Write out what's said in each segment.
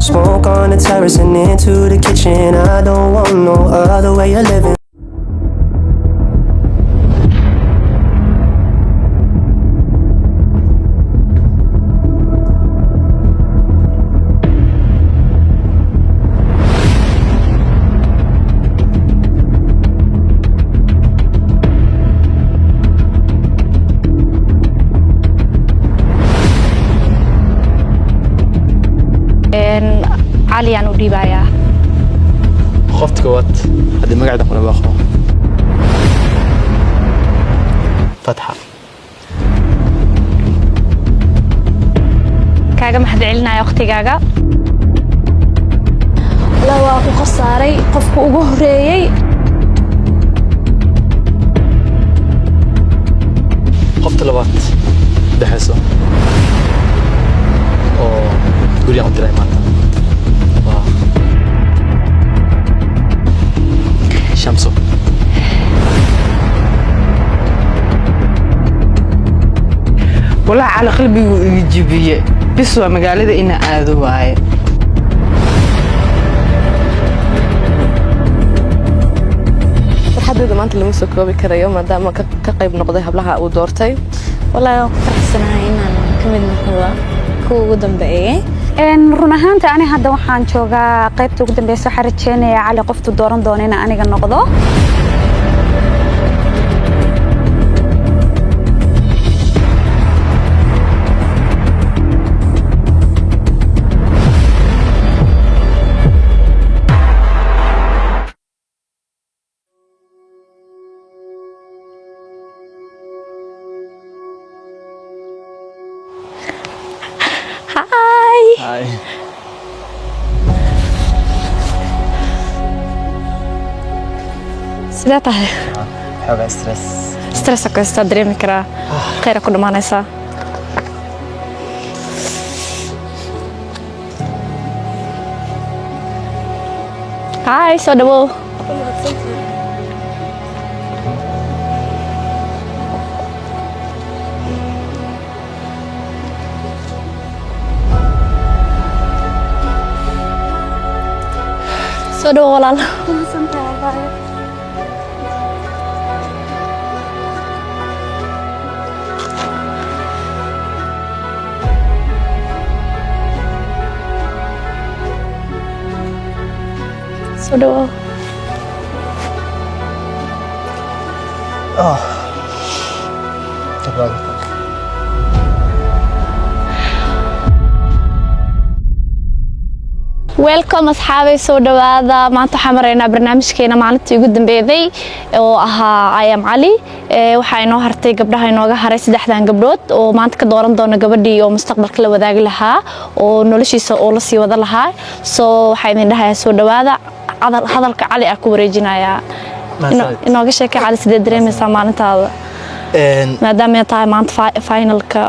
Smoke on the terrace and into the kitchen. I don't want no other way of living. علي أنا وديبايا خفت كوات هذه ما قاعد أقول بأخو فتحة كاجا محد علنا يا أختي كاجا لا واقو خساري قفك وجهري خفت لبات بحسه أو قول يا عمتي مالتا شمسو والله على قلبي يجيبيه بس هو مقالده إن آذو واي farxadda maanta lama soo koobi karayo maadaama ka qayb noqday hablaha uu doortay والله فرحسناhay inaan ka mid noqdo kuwa ugu dambeeyay run ahaanta ani hadda waxaan joogaa qaybta ugu dambaysa waxaan rajeynayaa cali qoftu dooran doona in aniga noqdo هاي sidee tahay حوجة ستريس stress ka dareemi karaa khayr ku dhamaanaysa Hi soo dhawow soo dhawow walaal soo dhawow welcome asxaabay soo dhawaada maanta waxaan maraynaa barnaamijkeena maalintii ugu dambeeyay oo ahaa ayam cali waxa inoo hartay gabdhaha inooga haray saddexdan gabdhood oo maanta ka dooran doona gabadhii oo mustaqbalka la wadaagi lahaa oo noloshiisa oo la sii wada lahaa soo waxa idin dhahayaa soo dhawaada hadalka cali ah ku wareejinaya inooga sheekay cali sidee dareemaysaa maalintaada maadaama ay tahay maanta finalka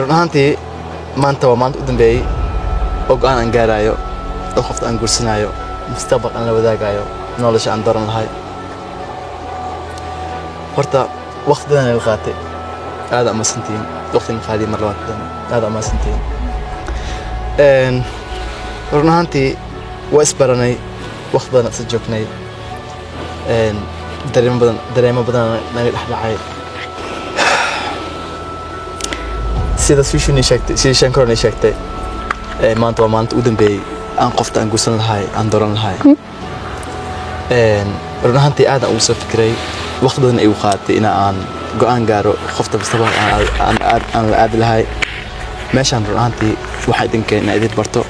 run ahaantii maanta waa maanta u dambeeyay oo go'aan aan gaarayo oo qofta aan guursanayo mustaqbal aan la wadaagayo nolosha aan dooran lahay horta waqtidan ay qaatay aad ama santiin waqtigan qaadi mar labaad aad ama santiin run ahaantii waa isbaranay waqti badan is joognay dareemo badan naga dhexdhacay sida suushuni sheegtay sida shan korona sheegtay maanta waa maanta u dambeeyay aan qofta aan guursan lahay aan dooran lahay run ahaantii aad aan ugu soo fikiray waqti badan ay u qaatay in aan go'aan gaaro qofta mustaqbalka aan la aadi lahay meeshaan run ahaantii waxaa idin keenay idin barto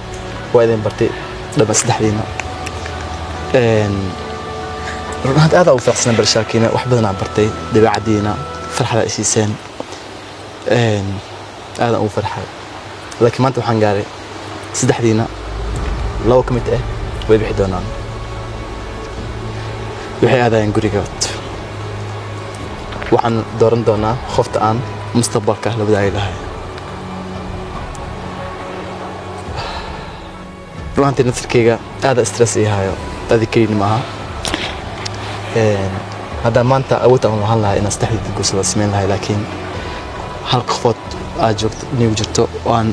waa idin bartay dhama saddexdiina run ahaantii aad aan ugu faraxsanay barashaakiina wax badan aan bartay dabeecadiina farxada ay siiseen aad aan ugu farxay laakiin maanta waxaan gaaray saddexdiina labo ka mid ah way bixi doonaan waxay aadayaan gurigood waxaan dooran doonaa qofta aan mustaqbalka la wadaagi lahay runaantii naftirkayga aad stress ii hayo adikayni maaha haddaan maanta awood aan lahaan lahay inaan saddexdii guursada samayn lahay laakiin hal qofood aad joogto nigu jirto oo aan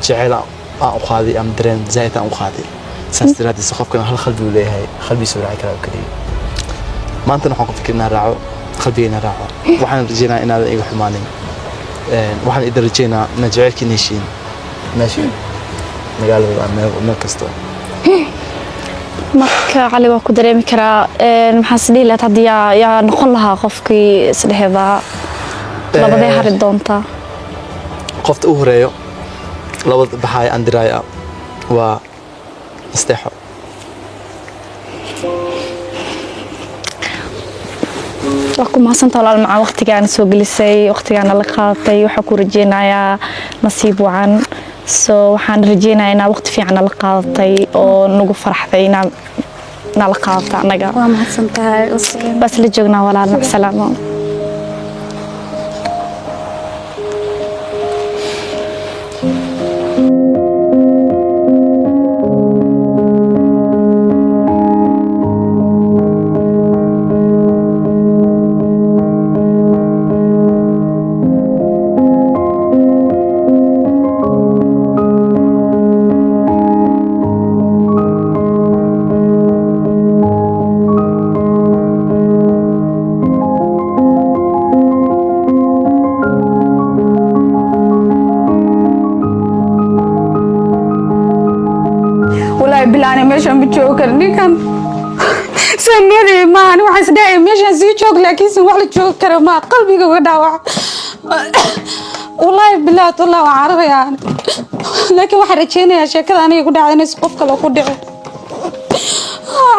jecel aan u qaaday ama dareen zaid aan u qaaday saas daraaddiis qofkan hal qalbi uu leeyahay qalbigiisa raaci karaa kaliya maanta waxaan ku fikirnaa raaco qalbigayna raaco waxaan rajaynayaa inaadan iga xumaanin waxaan idin rajaynaa inaad jaceylkiina heshiin meesha magaalada meel kasta marka cali waa ku dareemi karaa maxaa sidii lahayd haddii yaa noqon lahaa qofkii isdhehda labadee hari doontaa qofta u horeeyo labada baxaaya aan diraaya waa nasteexo waa ku mahadsantaa walaal macaan waqtigaana soo gelisay waqtigaana la qaadatay waxaa ku rajeynayaa nasiib wacan waxaan rajeynayaa inaa waqti fiican la qaadatay oo nagu faraxday inaa la qaadata anaga waa mahadsantahay bas la joognaa walaal mac salaamo bilaana meeshan ma joogo karo ninkan sanadii maan waxaan isdhahay meeshan sii joog laakiin wax la joogo karo ma qalbiga uga dhaawac wallahi bilaad wallahi waan cararayaa laakiin waxaan rajeynayaa sheekada aniga ku dhacday inay qof kale ku dhici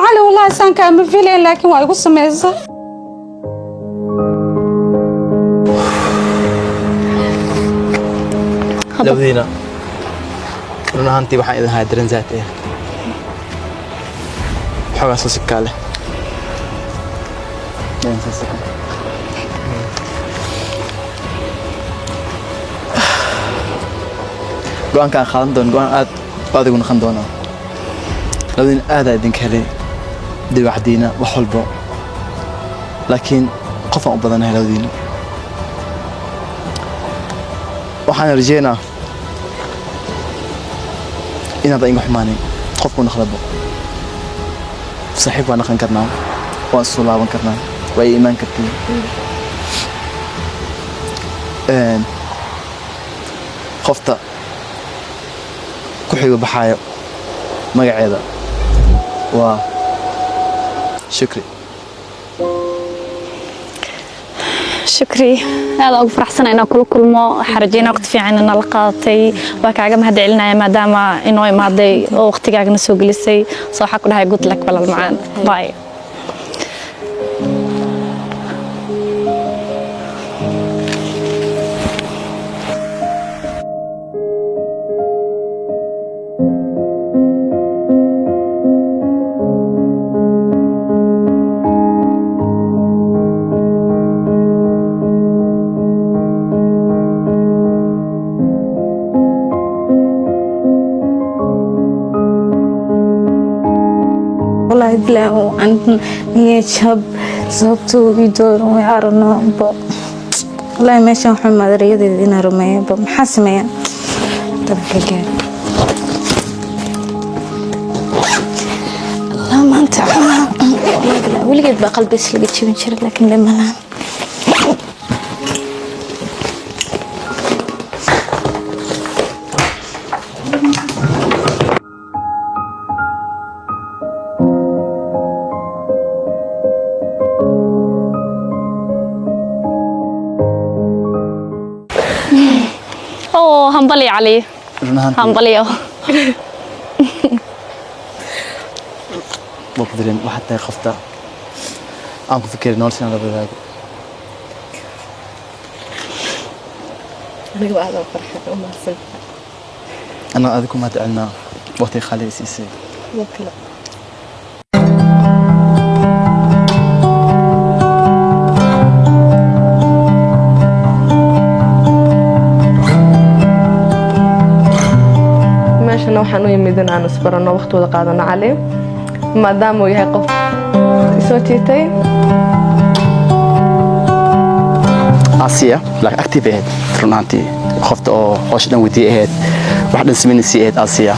cali wallahi saan ka ma filayn laakiin waa igu sameysay labadiina run ahaantii waxaan idin hayaa dareen zaad ah xogaa soo sikaa leh go-aanka aan qaadan doono go-aan aad u adigu noqon doonaa labadiina aadaa idinka helay dawacdiina wax walbo laakiin qofaan u badanahay labadiina waxaan rajeynaa inaadan iga xumaanin qofku noqdaba صاحب وانا كنا وصولا وكنا واي ايمان كتير خفتا كحيو بحايو مقعيدا و شكري aad ugu faraxsan inaan kula kulmo xarajeyna waqti fiican inaan la qaadatay waa kaaga mahad celinaya maadaama inoo imaaday oo waqtigaagana soo gelisay soo waxa ku dhahay good luck balal macaan bye لا وعند نيشب صوبتو يدور ويعرنا والله ماشي محمد رياض دينا رمية بمحسمة تبقى جال الله ما انت والله ولقيت بقلبي سلقت شي من شرب لكن لما نام همبلي علي همبلي بقدرين وحتى خفتا أنكو فكر نور سنة لبلاك أنا قاعدة فرحة وما سنت أنا أذكر ما تعلنا وقتي خالي سيسي ممكن waxaan u yimid in aan isbarano waqtooda qaadano cali maadaama uu yahay qof soo jiitay Asia like active ahead runanti qofta oo hoosh dhan wadii ahead wax dhan sameynaysi ahead Asia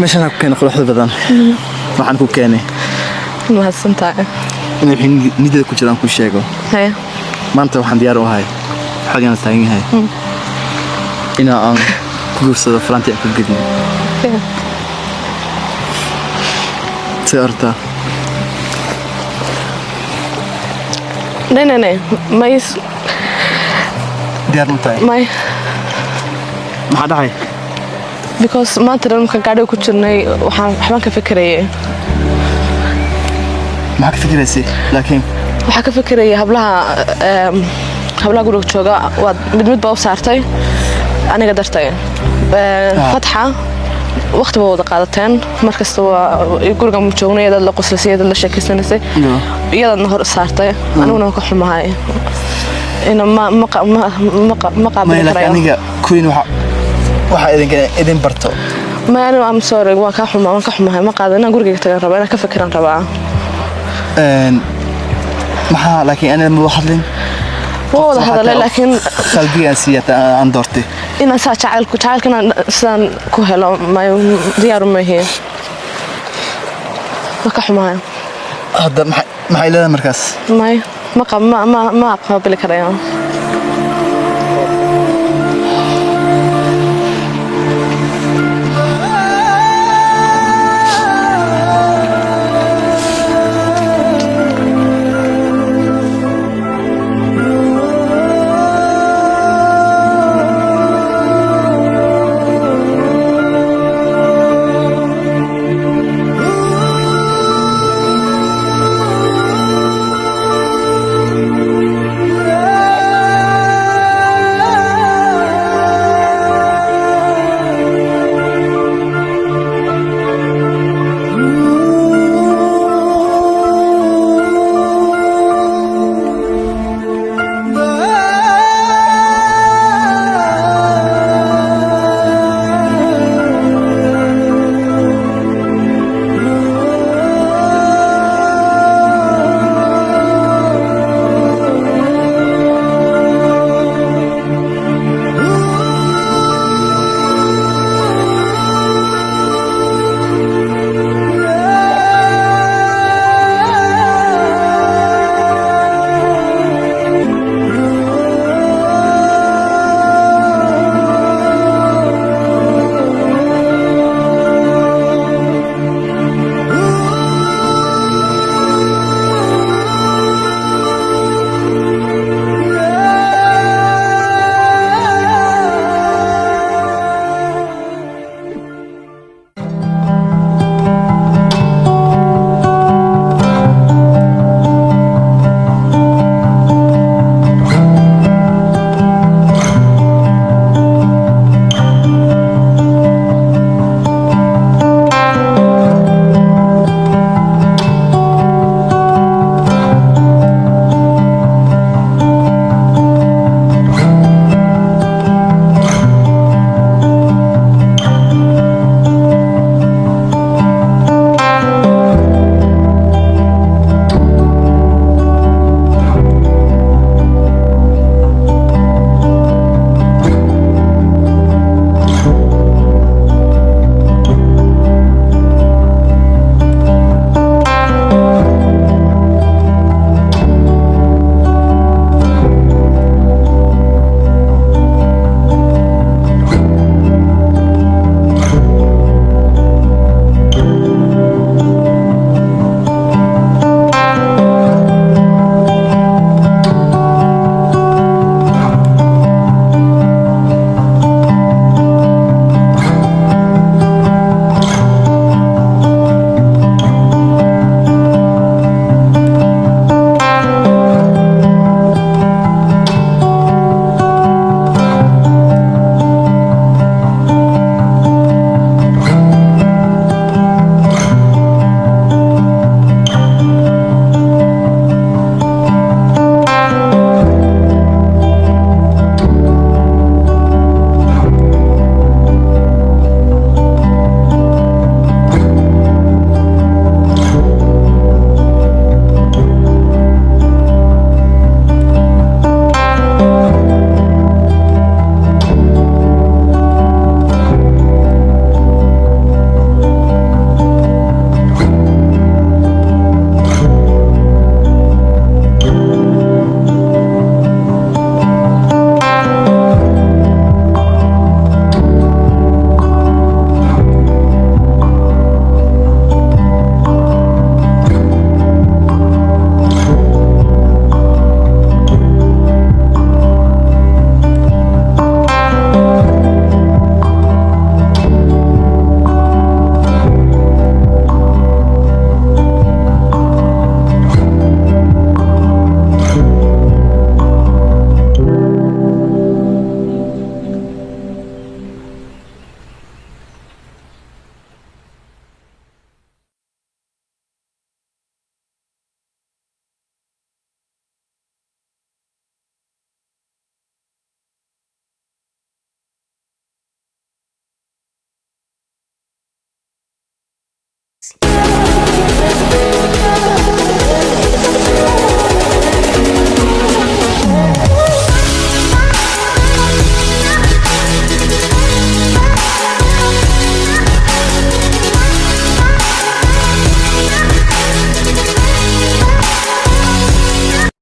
meeshaan ku keenay quruxda badan waxaan ku keenay mahadsantahay inay nidada ku jiraan ku sheego haya maanta waxaan diyaar u ahay xagan taagan yahay aan ku guursado Farantiya ku gudno seerta nee mais diyaar ma tahay may maxaa dhacay because maanta marka gaadhiga ku jirnay waxaan ka fikirayay maxaa ka fikiraysay laakiin waxaan ka fikirayay hablaha guriga jooga waa mid baa u saartay aniga dartay fatxa waqti baa wada qaadateen markasta waa guriga ma joognay dad la qoslasay dad la sheekaysanay iyadana hor saartay aniguna ka xumahay ina ma qaabili karayo aniga queen waxa idin barto ma I'm sorry waan ka xumahay ma qaadana guriga tagan rabaa inaan ka fikiran rabaa maxaa laakiin ana ma hadlin wada hadalay laakiin qalbiga siyata aan doortay ina saa jacaylkana san ku helo ma diyaar ma yahay ka xumahay hadda maxay leedahay markaas ma qaabili karayo